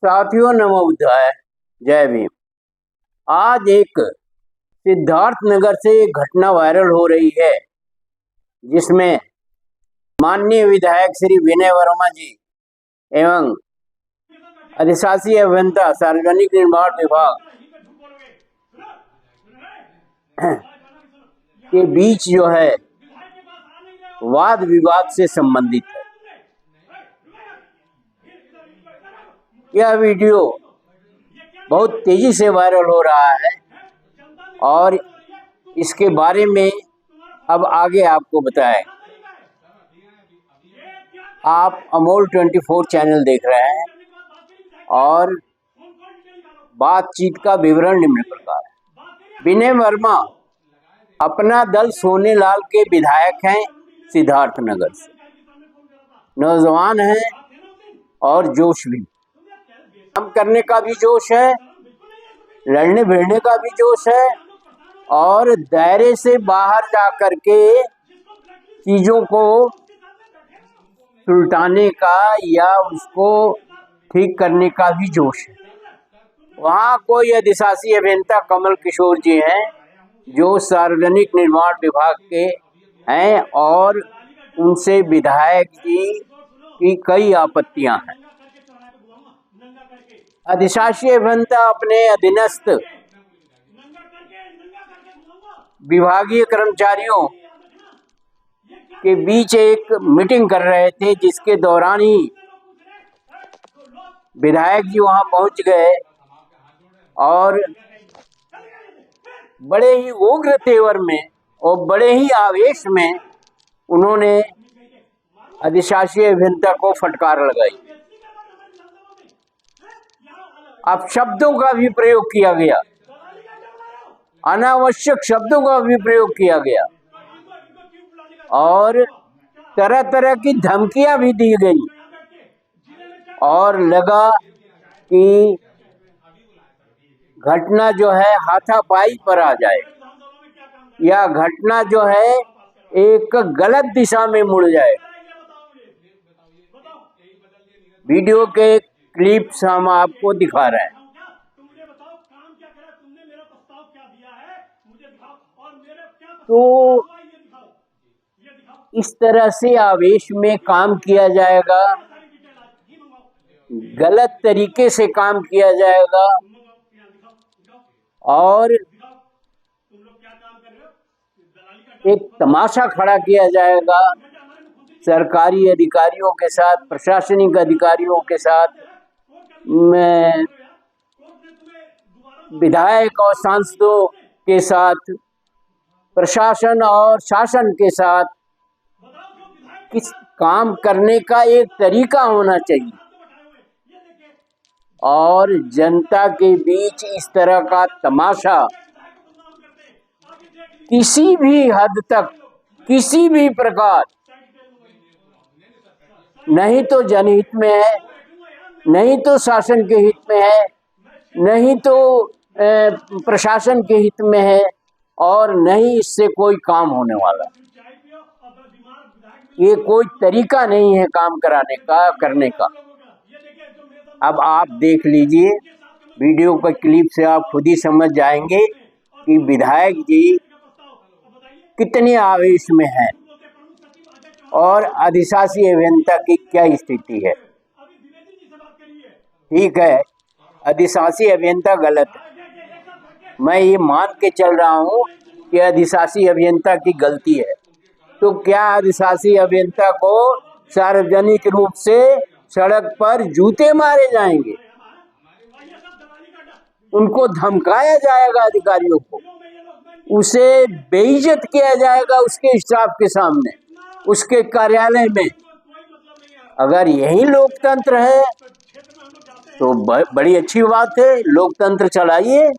साथियों नमो बुद्धाय, जय भीम। आज एक सिद्धार्थ नगर से एक घटना वायरल हो रही है जिसमें माननीय विधायक श्री विनय वर्मा जी एवं अधिशासी अभियंता सार्वजनिक निर्माण विभाग के बीच जो है वाद विवाद से संबंधित है। यह वीडियो बहुत तेजी से वायरल हो रहा है और इसके बारे में अब आगे आपको बताएं। आप अमोल 24 चैनल देख रहे हैं और बातचीत का विवरण निम्न प्रकार है। विनय वर्मा अपना दल सोनेलाल के विधायक हैं, सिद्धार्थ नगर से। नौजवान हैं और जोश भी, काम करने का भी जोश है, लड़ने भिड़ने का भी जोश है और दायरे से बाहर जाकर के चीजों को सुलटाने का या उसको ठीक करने का भी जोश है। वहाँ कोई अधिशासी अभियंता कमल किशोर जी हैं जो सार्वजनिक निर्माण विभाग के हैं और उनसे विधायक जी की कई आपत्तियां हैं। अधिशासी अभियंता अपने अधीनस्थ विभागीय कर्मचारियों के बीच एक मीटिंग कर रहे थे, जिसके दौरान ही विधायक जी वहां पहुंच गए और बड़े ही उग्र तेवर में और बड़े ही आवेश में उन्होंने अधिशासी अभियंता को फटकार लगाई। अब शब्दों का भी प्रयोग किया गया, अनावश्यक शब्दों का भी प्रयोग किया गया और तरह तरह की धमकियां भी दी गई और लगा कि घटना जो है हाथापाई पर आ जाए या घटना जो है एक गलत दिशा में मुड़ जाए। वीडियो के क्लिप्स हम आपको दिखा रहे हैं। तो इस तरह से आवेश में काम किया जाएगा, गलत तरीके से काम किया जाएगा और एक तमाशा खड़ा किया जाएगा सरकारी अधिकारियों के साथ, प्रशासनिक अधिकारियों के साथ, विधायक और सांसदों के साथ, प्रशासन और शासन के साथ। किस काम करने का एक तरीका होना चाहिए और जनता के बीच इस तरह का तमाशा किसी भी हद तक, किसी भी प्रकार, नहीं तो जनहित में है, नहीं तो शासन के हित में है, नहीं तो प्रशासन के हित में है और नहीं इससे कोई काम होने वाला। ये कोई तरीका नहीं है काम कराने का, करने का। अब आप देख लीजिए वीडियो का क्लिप से आप खुद ही समझ जाएंगे कि विधायक जी कितने आवेश में हैं और अधिशासी अभियंता की क्या स्थिति है। ठीक है, अधिशासी अभियंता गलत है, मैं ये मान के चल रहा हूँ कि अधिशासी अभियंता की गलती है। तो क्या अधिशासी अभियंता को सार्वजनिक रूप से सड़क पर जूते मारे जाएंगे, उनको धमकाया जाएगा, अधिकारियों को उसे बेइज्जत किया जाएगा उसके स्टाफ के सामने, उसके कार्यालय में? अगर यही लोकतंत्र है तो बड़ी अच्छी बात है, लोकतंत्र चलाइए।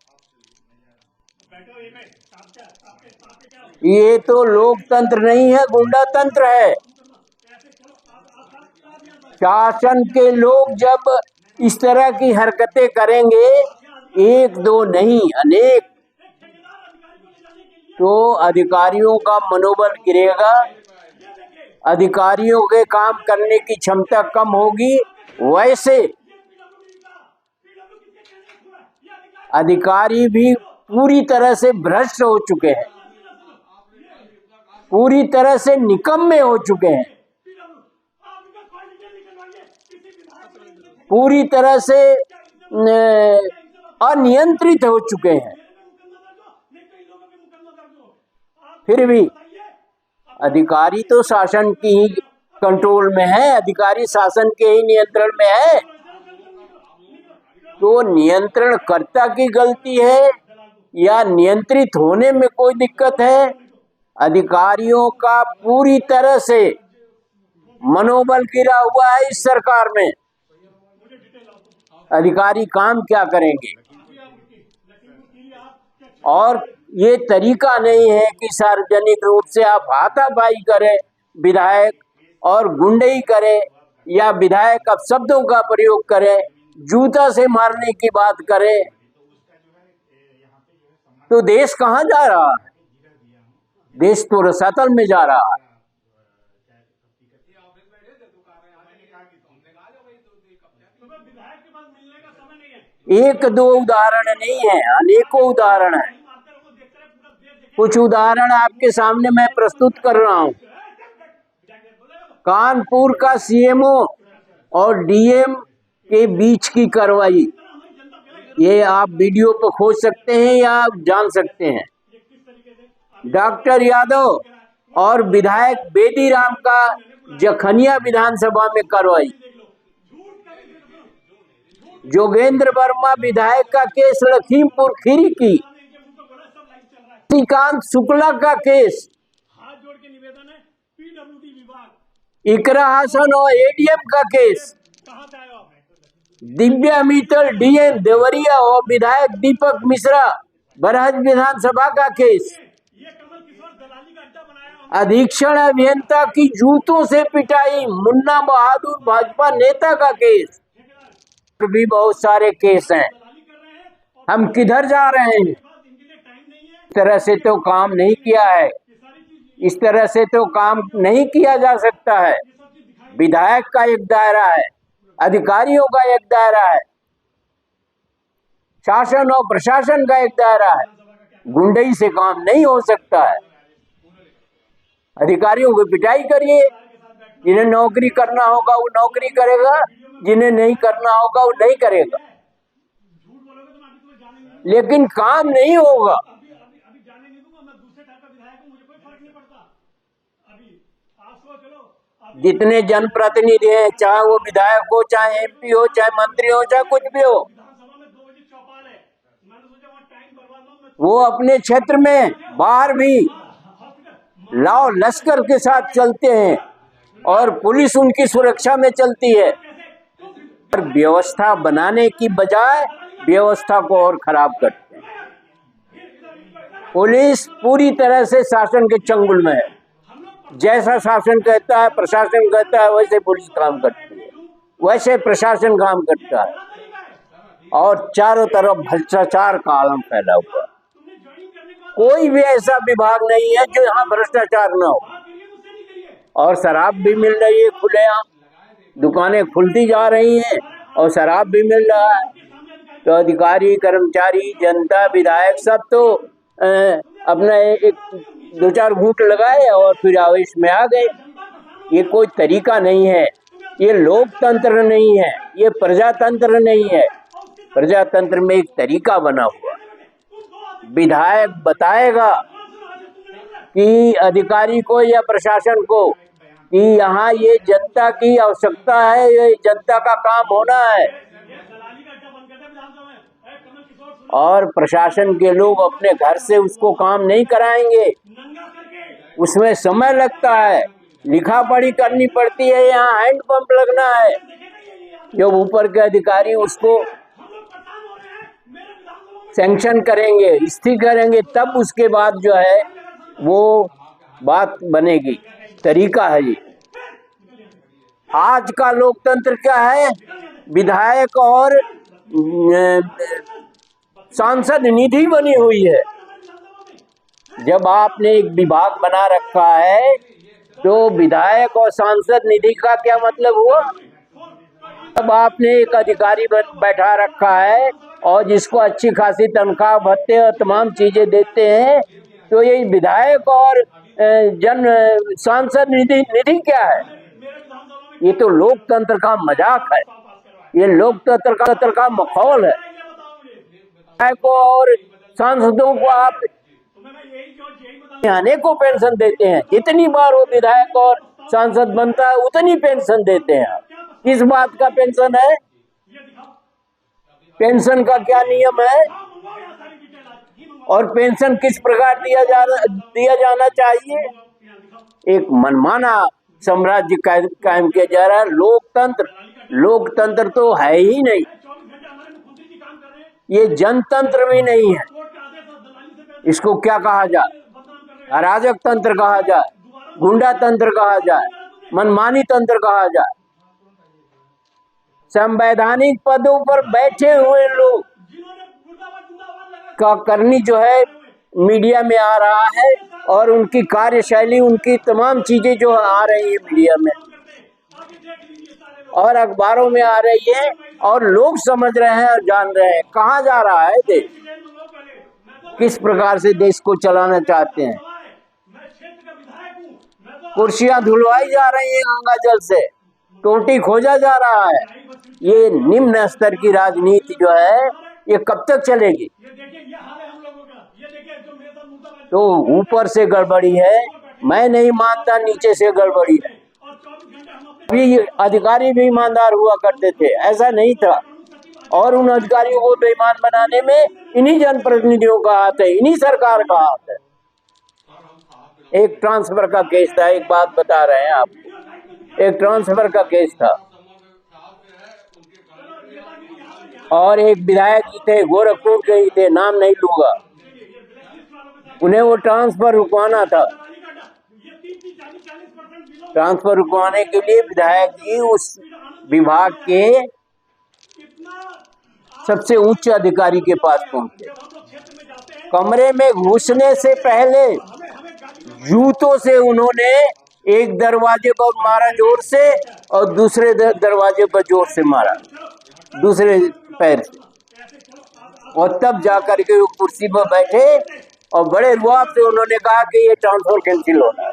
ये तो लोकतंत्र नहीं है, गुंडा तंत्र है। शासन के लोग जब इस तरह की हरकतें करेंगे, एक दो नहीं अनेक, तो अधिकारियों का मनोबल गिरेगा, अधिकारियों के काम करने की क्षमता कम होगी। वैसे अधिकारी भी पूरी तरह से भ्रष्ट हो चुके हैं, पूरी तरह से निकम्मे हो चुके हैं, पूरी तरह से अनियंत्रित हो चुके हैं। फिर भी अधिकारी तो शासन की ही कंट्रोल में है, अधिकारी शासन के ही नियंत्रण में है। तो नियंत्रणकर्ता की गलती है या नियंत्रित होने में कोई दिक्कत है? अधिकारियों का पूरी तरह से मनोबल गिरा हुआ है इस सरकार में। अधिकारी काम क्या करेंगे? और ये तरीका नहीं है कि सार्वजनिक रूप से आप हाथापाई करें विधायक और गुंडई करें, या विधायक अपशब्दों का प्रयोग करें, जूता से मारने की बात करें। तो देश कहाँ जा रहा है? देश तो रसातल में जा रहा है। एक दो उदाहरण नहीं है, अनेकों उदाहरण है। कुछ उदाहरण आपके सामने मैं प्रस्तुत कर रहा हूं। कानपुर का सीएमओ और डीएम के बीच की कार्रवाई, ये आप वीडियो पर खोज सकते हैं या आप जान सकते हैं। डॉक्टर यादव और विधायक बेदीराम का जखनिया विधानसभा में कार्रवाई। जोगेंद्र वर्मा विधायक का केस लखीमपुर खीरी की। श्रीकांत शुक्ला का केस, इकरा हसन और एडीएम का केस, दिव्या मित्तल डीएम देवरिया और विधायक दीपक मिश्रा बरहज विधानसभा का केस, अधीक्षण अभियंता की जूतों से पिटाई मुन्ना बहादुर भाजपा नेता का केस, भी बहुत सारे केस हैं। हम किधर जा रहे हैं? इस तरह से तो काम नहीं किया है, इस तरह से तो काम नहीं किया जा सकता है। विधायक का एक दायरा है, अधिकारियों का एक दायरा है, शासन और प्रशासन का एक दायरा है। गुंडई से काम नहीं हो सकता है। अधिकारियों को पिटाई करिए, जिन्हें नौकरी करना होगा वो नौकरी करेगा, जिन्हें नहीं करना होगा वो नहीं करेगा, लेकिन काम नहीं होगा। जितने जनप्रतिनिधि हैं, चाहे वो विधायक हो, चाहे एमपी हो, चाहे मंत्री हो, चाहे कुछ भी हो, वो अपने क्षेत्र में बाहर भी लाओ लश्कर के साथ चलते हैं और पुलिस उनकी सुरक्षा में चलती है। और व्यवस्था बनाने की बजाय व्यवस्था को और खराब करते हैं। पुलिस पूरी तरह से शासन के चंगुल में है। जैसा शासन कहता है, प्रशासन कहता है, वैसे पुलिस काम करती है, वैसे प्रशासन काम करता है, और चारों तरफ भ्रष्टाचार का आलम फैला हुआ। कोई भी ऐसा विभाग नहीं है जो यहाँ भ्रष्टाचार न हो। और शराब भी मिल रही है खुलेआम, दुकानें खुलती जा रही हैं और शराब भी मिल रहा है। तो अधिकारी, कर्मचारी, जनता, विधायक सब तो अपना एक दो चार घूंट लगाए और फिर आवेश में आ गए। ये कोई तरीका नहीं है, ये लोकतंत्र नहीं है, ये प्रजातंत्र नहीं है। प्रजातंत्र में एक तरीका बना हुआ। विधायक बताएगा कि अधिकारी को या प्रशासन को कि यहाँ ये जनता की आवश्यकता है, ये जनता का काम होना है, और प्रशासन के लोग अपने घर से उसको काम नहीं कराएंगे। उसमें समय लगता है, लिखा पढ़ी करनी पड़ती है, यहाँ हैंडपंप लगना है। जब ऊपर के अधिकारी उसको सैंक्शन करेंगे, स्थिर करेंगे, तब उसके बाद जो है वो बात बनेगी। तरीका है ये। आज का लोकतंत्र क्या है? विधायक और सांसद निधि बनी हुई है। जब आपने एक विभाग बना रखा है तो विधायक और सांसद निधि का क्या मतलब हुआ? अब आपने एक अधिकारी बैठा रखा है और जिसको अच्छी खासी तनख्वाह भत्ते और तमाम चीजें देते हैं, तो ये विधायक और जन सांसद निधि क्या है? ये तो लोकतंत्र का मजाक है, ये लोकतंत्र का माहौल है। विधायकों और सांसदों को आप आने को पेंशन देते हैं, जितनी बार वो विधायक और सांसद बनता है उतनी पेंशन देते हैं। किस बात का पेंशन है? पेंशन का क्या नियम है और पेंशन किस प्रकार दिया जाना चाहिए? एक मनमाना साम्राज्य कायम किया जा रहा है। लोकतंत्र तो है ही नहीं, ये जनतंत्र भी नहीं है। इसको क्या कहा जाए? अराजक तंत्र कहा जाए, गुंडा तंत्र कहा जाए, मनमानी तंत्र कहा जाए। संवैधानिक पदों पर बैठे हुए लोग का करनी जो है मीडिया में आ रहा है और उनकी कार्यशैली, उनकी तमाम चीजें जो आ रही है मीडिया में और अखबारों में आ रही है और लोग समझ रहे हैं और जान रहे हैं कहाँ जा रहा है देश, किस प्रकार से देश को चलाना चाहते हैं। कुर्सियां धुलवाई जा रही हैं गंगा जल से, टोटी खोजा जा रहा है। ये निम्न स्तर की राजनीति जो है ये कब तक चलेगी? तो ऊपर से गड़बड़ी है, मैं नहीं मानता नीचे से गड़बड़ी है। अभी अधिकारी भी ईमानदार हुआ करते थे, ऐसा नहीं था। और उन अधिकारियों को बेईमान बनाने में इन्हीं जनप्रतिनिधियों का हाथ है, इन्हीं सरकार का हाथ है। एक ट्रांसफर का केस था, एक बात बता रहे हैं आपको, एक ट्रांसफर का केस था और एक विधायक जी थे, गोरखपुर के ही थे, नाम नहीं लूंगा, उन्हें वो ट्रांसफर रुकवाना था। ट्रांसफर रुकवाने के लिए विधायक जी उस विभाग के सबसे उच्च अधिकारी के पास पहुंचे। कमरे में घुसने से पहले जूतों से उन्होंने एक दरवाजे पर मारा जोर से और दूसरे दरवाजे पर जोर से मारा, दूसरे पैर से, और तब जाकर के वो कुर्सी पर बैठे और बड़े रुआब से उन्होंने कहा कि ये ट्रांसफर कैंसिल होना है।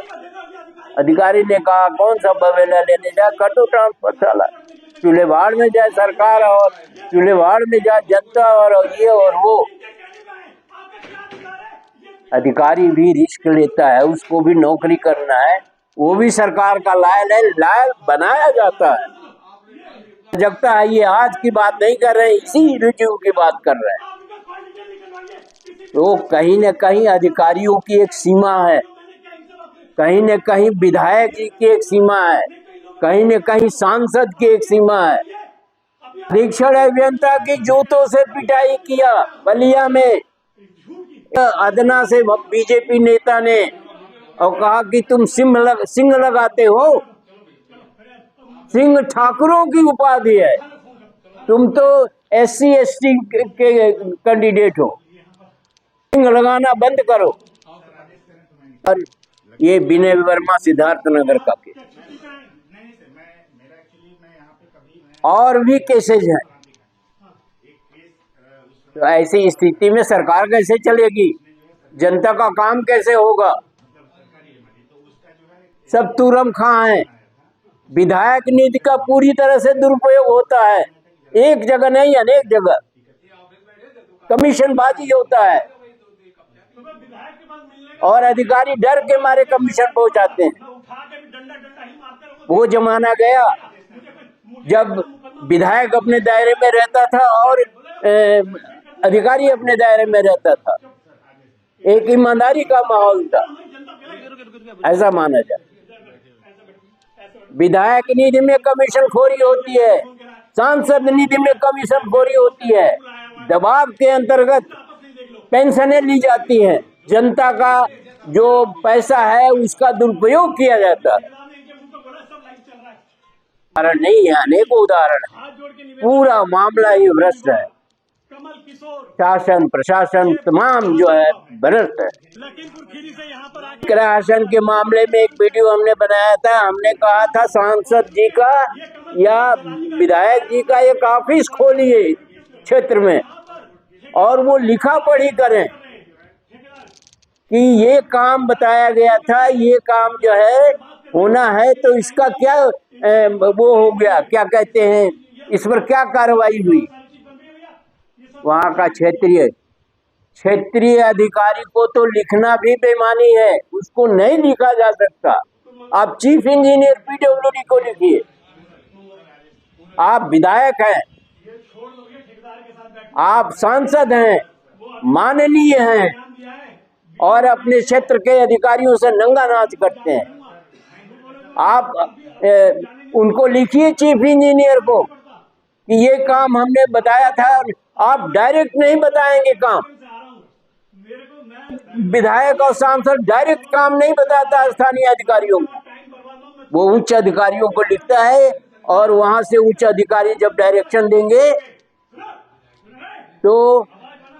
अधिकारी ने कहा कौन सा बवेला लेने जा, कर दो ट्रांसफर, साला चूल्हे भाड़ में जाए सरकार और चूल्हे भाड़ में जाए जनता और ये और वो। अधिकारी भी रिस्क लेता है, उसको भी नौकरी करना है, वो भी सरकार का लायल बनाया जाता है। जगता है, ये आज की बात नहीं कर रहे हैं, इसी रिव्यू की बात कर रहे हैं। तो कहीं न कहीं अधिकारियों की एक सीमा है, कहीं न कहीं विधायक जी की एक सीमा है, कहीं न कहीं सांसद की एक सीमा है। अधीक्षण अभियंता की जूतों से पिटाई किया बलिया में अदना से बीजेपी नेता ने और कहा कि तुम सिंह लगाते हो। सिंह ठाकुरों की उपाधि है, तुम तो SC ST के कैंडिडेट हो, सिंह लगाना बंद करो। और ये विनय वर्मा सिद्धार्थनगर का केस और भी केसेज हैं। तो ऐसी स्थिति में सरकार कैसे चलेगी? जनता का काम कैसे होगा? सब तुरम खां है। विधायक निधि का पूरी तरह से दुरुपयोग होता है, एक जगह नहीं अनेक जगह कमीशनबाजी होता है और अधिकारी डर के मारे कमीशन पहुंचाते हैं। वो जमाना गया जब विधायक अपने दायरे में रहता था और अधिकारी अपने दायरे में रहता था, एक ईमानदारी का माहौल था, ऐसा माना जाए। विधायक निधि में कमीशन खोरी होती है, सांसद निधि में कमीशन खोरी होती है, दबाव के अंतर्गत पेंशनें ली जाती हैं, जनता का जो पैसा है उसका दुरुपयोग किया जाता है। उदाहरण नहीं है, अनेकों उदाहरण है। पूरा मामला ही भ्रष्ट है। शासन प्रशासन तमाम जो है भ्रष्ट है। राशन के मामले में एक वीडियो हमने बनाया था, हमने कहा था सांसद जी का या विधायक जी का एक ऑफिस खोलिए क्षेत्र में और वो लिखा पढ़ी करें कि ये काम बताया गया था, ये काम जो है होना है, तो इसका क्या वो हो गया, क्या कहते हैं, इस पर क्या कार्रवाई हुई। वहाँ का क्षेत्रीय अधिकारी को तो लिखना भी बेईमानी है, उसको नहीं लिखा जा सकता। आप चीफ इंजीनियर पीडब्ल्यूडी को लिखिए। आप विधायक हैं, आप सांसद हैं, माननीय हैं और अपने क्षेत्र के अधिकारियों से नंगा नाच करते हैं। आप उनको लिखिए चीफ इंजीनियर को कि ये काम हमने बताया था। आप डायरेक्ट नहीं बताएंगे काम, विधायक और सांसद डायरेक्ट काम नहीं बताता स्थानीय अधिकारियों को, वो उच्च अधिकारियों को लिखता है और वहां से उच्च अधिकारी जब डायरेक्शन देंगे तो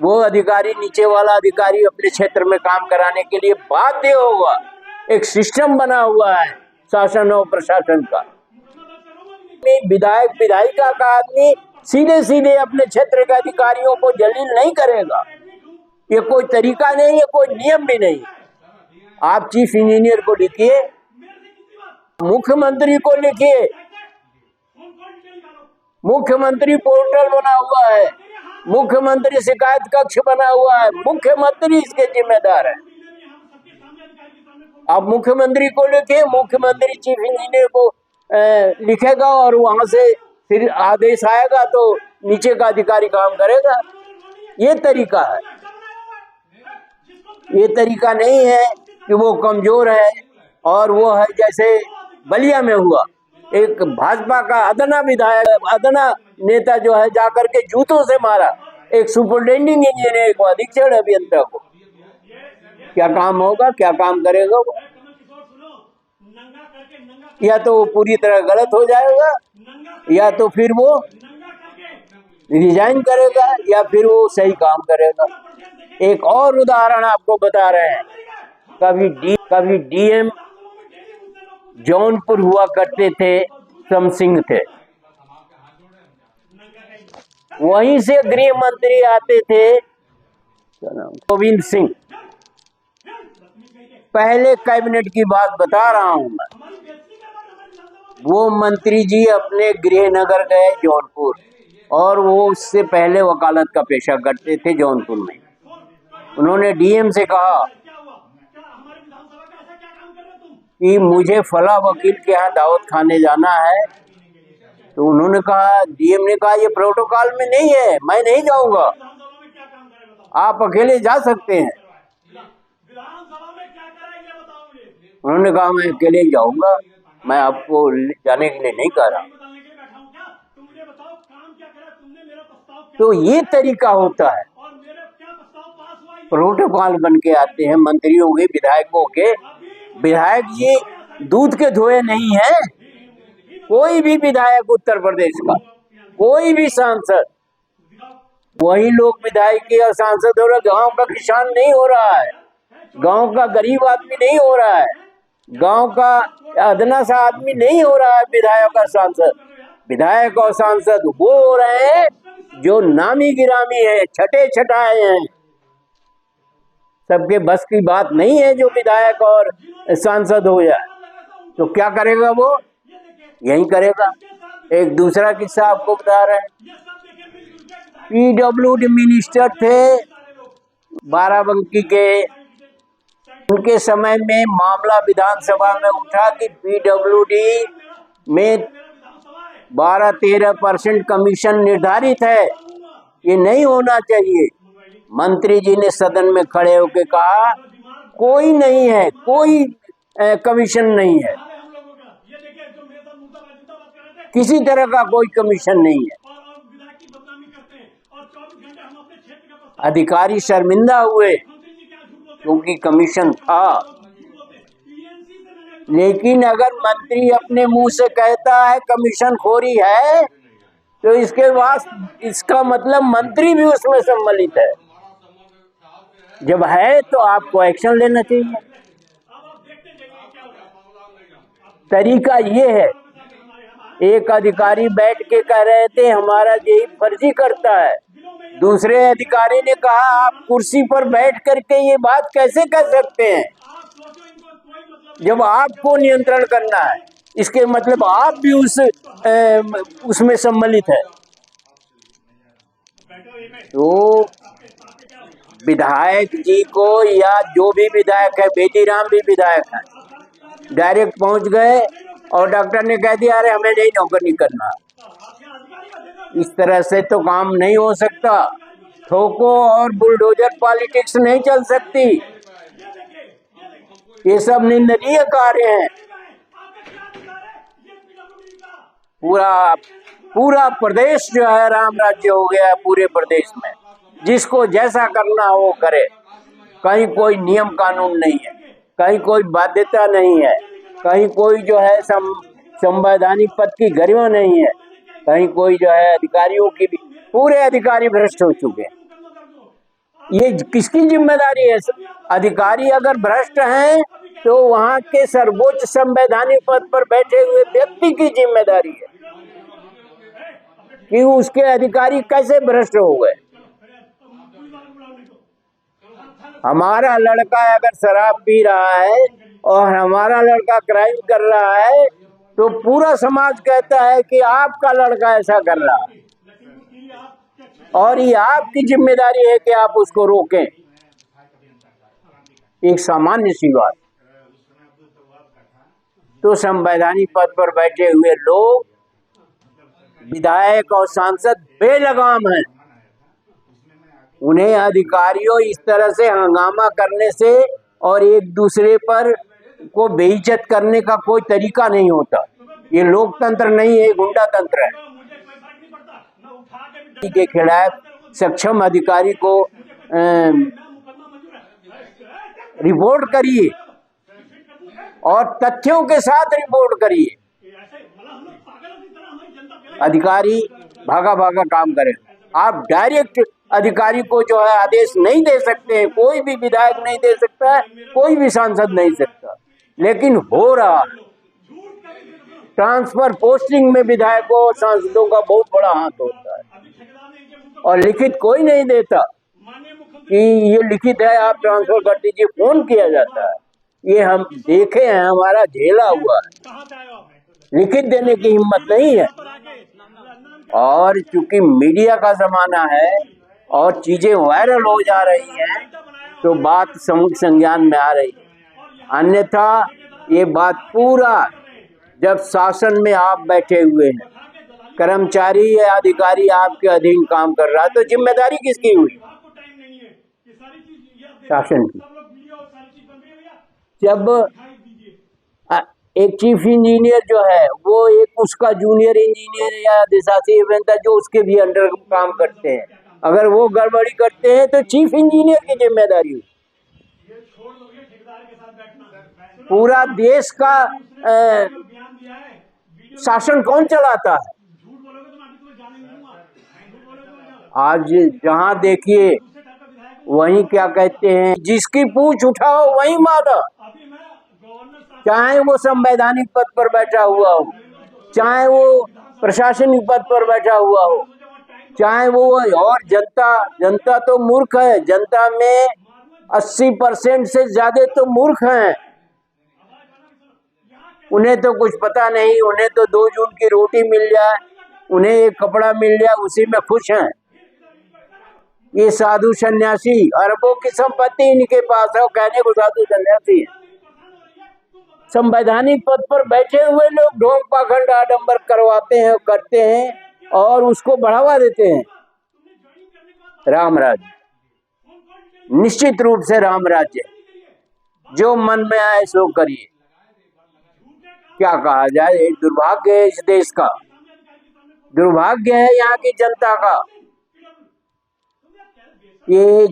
वो अधिकारी, नीचे वाला अधिकारी अपने क्षेत्र में काम कराने के लिए बाध्य होगा। एक सिस्टम बना हुआ है शासन और प्रशासन का। विधायक विधायिका का आदमी सीधे सीधे अपने क्षेत्र के अधिकारियों को जलील नहीं करेगा, ये कोई तरीका नहीं है, कोई नियम भी नहीं। आप चीफ इंजीनियर को लिखिए, मुख्यमंत्री को लिखिए, मुख्यमंत्री पोर्टल बना हुआ है, मुख्यमंत्री शिकायत कक्ष बना हुआ है, मुख्यमंत्री इसके जिम्मेदार है। आप मुख्यमंत्री को लिखिए, मुख्यमंत्री चीफ इंजीनियर को लिखेगा और वहां से फिर आदेश आएगा तो नीचे का अधिकारी काम करेगा। ये तरीका है, ये तरीका नहीं है कि वो कमजोर है और वो है जैसे बलिया में हुआ, एक भाजपा का अदना विधायक, अदना नेता जो है जाकर के जूतों से मारा एक सुपरिटेंडिंग इंजीनियर को, अधीक्षण अभियंता को। क्या काम होगा, क्या काम करेगा वो? या तो वो पूरी तरह गलत हो जाएगा, या तो फिर वो रिजाइन करेगा, या फिर वो सही काम करेगा। एक और उदाहरण आपको बता रहे हैं, कभी डीएम जौनपुर हुआ करते थे, सम सिंह थे, वहीं से गृह मंत्री आते थे गोविंद सिंह। पहले कैबिनेट की बात बता रहा हूं मैं, वो मंत्री जी अपने गृह नगर गए जौनपुर, और वो उससे पहले वकालत का पेशा करते थे जौनपुर में। उन्होंने डीएम से कहा कि मुझे फला वकील के यहाँ दावत खाने जाना है, तो उन्होंने कहा, डीएम ने कहा ये प्रोटोकॉल में नहीं है, मैं नहीं जाऊंगा, आप अकेले जा सकते हैं। उन्होंने कहा मैं अकेले जाऊंगा, मैं आपको जाने के लिए नहीं कह रहा। तो ये तरीका होता है, प्रोटोकॉल बन के आते हैं मंत्रियों के, विधायकों के। विधायक जी दूध के धोए नहीं है, कोई भी विधायक उत्तर प्रदेश का, कोई भी सांसद, वही लोग विधायक और सांसद हो रहा, गांव का किसान नहीं हो रहा है, गांव का गरीब आदमी नहीं हो रहा है, गांव का अदना सा आदमी नहीं हो रहा है विधायक और सांसद। विधायक और सांसद वो हो रहे हैं जो नामी गिरामी है, छठे छठाए हैं। सबके बस की बात नहीं है जो विधायक और सांसद हो जाए। तो क्या करेगा वो? यही करेगा। एक दूसरा किस्सा आपको बता रहे हैं, पीडब्ल्यूडी मिनिस्टर थे बाराबंकी के, उनके समय में मामला विधानसभा में उठा कि पीडब्ल्यूडी में 12-13% कमीशन निर्धारित है, ये नहीं होना चाहिए। मंत्री जी ने सदन में खड़े होकर कहा कोई नहीं है, कोई कमीशन नहीं है, किसी तरह का कोई कमीशन नहीं है। अधिकारी शर्मिंदा हुए क्योंकि कमीशन था। लेकिन अगर मंत्री अपने मुंह से कहता है कमीशन खोरी है, तो इसके बाद इसका मतलब मंत्री भी उसमें सम्मिलित है। जब है तो आपको एक्शन लेना चाहिए। तरीका ये है, एक अधिकारी बैठ के कह रहे थे हमारा जेई फर्जी करता है, दूसरे अधिकारी ने कहा आप कुर्सी पर बैठ करके ये बात कैसे कर सकते हैं जब आपको नियंत्रण करना है। इसके मतलब आप भी उसमें सम्मिलित है। तो विधायक जी को या जो भी विधायक है, बेटीराम भी विधायक है, डायरेक्ट पहुंच गए और डॉक्टर ने कह दिया अरे हमें नहीं नौकरी करना। इस तरह से तो काम नहीं हो सकता। ठोको और बुलडोजर पॉलिटिक्स नहीं चल सकती। ये सब निंदनीय कार्य हैं। पूरा प्रदेश जो है राम राज्य हो गया है। पूरे प्रदेश में जिसको जैसा करना हो करे, कहीं कोई नियम कानून नहीं है, कहीं कोई बाध्यता नहीं है, कहीं कोई जो है संवैधानिक पद की गरिमा नहीं है, कहीं कोई जो है अधिकारियों की भी, पूरे अधिकारी भ्रष्ट हो चुके हैं। ये किसकी जिम्मेदारी है? अधिकारी अगर भ्रष्ट हैं तो वहां के सर्वोच्च संवैधानिक पद पर बैठे हुए व्यक्ति की जिम्मेदारी है कि उसके अधिकारी कैसे भ्रष्ट हो गए। हमारा लड़का अगर शराब पी रहा है और हमारा लड़का क्राइम कर रहा है तो पूरा समाज कहता है कि आपका लड़का ऐसा कर रहा है और ये आपकी जिम्मेदारी है कि आप उसको रोकें। एक सामान्य सी बात। तो संवैधानिक पद पर बैठे हुए लोग, विधायक और सांसद बेलगाम हैं। उन्हें अधिकारियों इस तरह से हंगामा करने से और एक दूसरे पर को बेइज्जत करने का कोई तरीका नहीं होता। ये लोकतंत्र नहीं है, गुंडा तंत्र है। के खिलाफ सक्षम अधिकारी को रिपोर्ट करिए और तथ्यों के साथ रिपोर्ट करिए। अधिकारी भागा भागा काम करे। आप डायरेक्ट अधिकारी को जो है आदेश नहीं दे सकते, कोई भी विधायक नहीं दे सकता है, कोई भी सांसद नहीं सकता, लेकिन हो रहा है। ट्रांसफर पोस्टिंग में विधायकों और सांसदों का बहुत बड़ा हाथ होता है और लिखित कोई नहीं देता कि ये लिखित है आप ट्रांसफर कर दीजिए, फोन किया जाता है। ये हम देखे हैं, हमारा झेला हुआ है। लिखित देने की हिम्मत नहीं है। और चूंकि मीडिया का जमाना है और चीजें वायरल हो जा रही हैं तो बात समूह संज्ञान में आ रही है। अन्यथा ये बात पूरा, जब शासन में आप बैठे हुए हैं, कर्मचारी या अधिकारी आपके अधीन काम कर रहा है, तो जिम्मेदारी किसकी हुई? शासन की। जब एक चीफ इंजीनियर जो है वो एक उसका जूनियर इंजीनियर या अधिशासी अभियंता जो उसके भी अंडर काम करते हैं, अगर वो गड़बड़ी करते हैं तो चीफ इंजीनियर की जिम्मेदारी हुई। पूरा देश का शासन कौन चलाता है? आज जहां देखिए वहीं क्या कहते हैं, जिसकी पूछ उठाओ वहीं मारा। चाहे वो संवैधानिक पद पर बैठा हुआ हो, चाहे वो प्रशासनिक पद पर बैठा हुआ हो, चाहे वो, और जनता तो मूर्ख है। जनता में 80% से ज्यादा तो मूर्ख हैं। उन्हें तो कुछ पता नहीं। उन्हें तो 2 जून की रोटी मिल जाए, उन्हें एक कपड़ा मिल जाए, उसी में खुश हैं। ये साधु सन्यासी, अरबों की संपत्ति इनके पास है, कहने को साधु सन्यासी है। संवैधानिक पद पर बैठे हुए लोग ढोंग पाखंड आडंबर करवाते हैं, करते हैं और उसको बढ़ावा देते हैं। राम राज्य, निश्चित रूप से राम राज्य, जो मन में आए सो करिए। क्या कहा जाए, दुर्भाग्य है इस देश का, दुर्भाग्य है यहाँ की जनता का। ये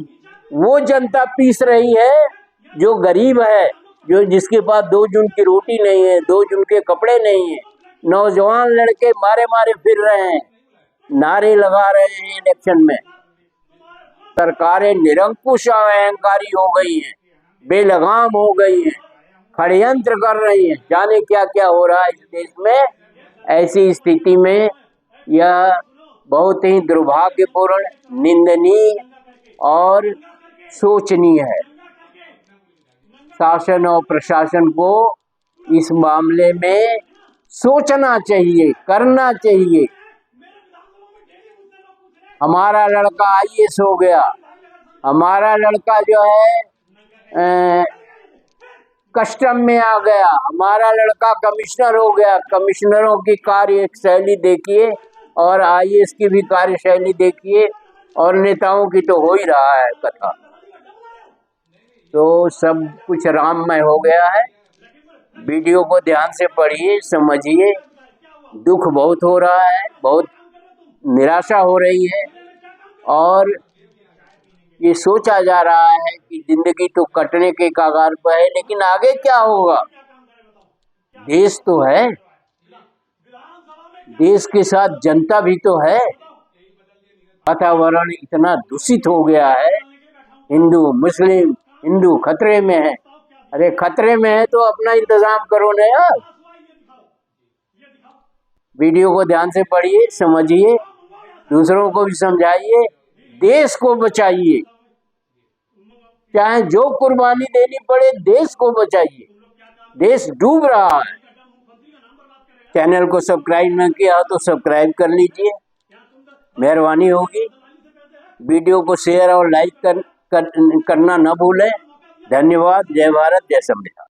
वो जनता पीस रही है जो गरीब है, जो जिसके पास 2 जून की रोटी नहीं है, 2 जून के कपड़े नहीं है। नौजवान लड़के मारे मारे फिर रहे हैं, नारे लगा रहे हैं इलेक्शन में। सरकारें निरंकुश और अहंकारी हो गई हैं, बेलगाम हो गई हैं, षड्यंत्र कर रही हैं, जाने क्या क्या हो रहा है इस देश में। ऐसी स्थिति में यह बहुत ही दुर्भाग्यपूर्ण, निंदनीय और सोचनीय है। शासन और प्रशासन को इस मामले में सोचना चाहिए, करना चाहिए। हमारा लड़का IAS हो गया, हमारा लड़का जो है कस्टम में आ गया, हमारा लड़का कमिश्नर हो गया। कमिश्नरों की कार्य शैली देखिए और IAS की भी कार्यशैली देखिए, और नेताओं की तो हो ही रहा है कथा। तो सब कुछ राममय हो गया है। वीडियो को ध्यान से पढ़िए, समझिए। दुख बहुत हो रहा है, बहुत निराशा हो रही है, और ये सोचा जा रहा है कि जिंदगी तो कटने के कगार पर है, लेकिन आगे क्या होगा? देश तो है, देश के साथ जनता भी तो है। वातावरण इतना दूषित हो गया है, हिंदू मुस्लिम, हिंदू खतरे में है। अरे खतरे में है तो अपना इंतजाम करो ना यार। वीडियो को ध्यान से पढ़िए, समझिए, दूसरों को भी समझाइए, देश को बचाइए। चाहे जो कुर्बानी देनी पड़े, देश को बचाइए। देश डूब रहा है। चैनल को सब्सक्राइब न किया तो सब्सक्राइब कर लीजिए, मेहरबानी होगी। वीडियो को शेयर और लाइक करना न भूलें। धन्यवाद। जय भारत, जय संविधान।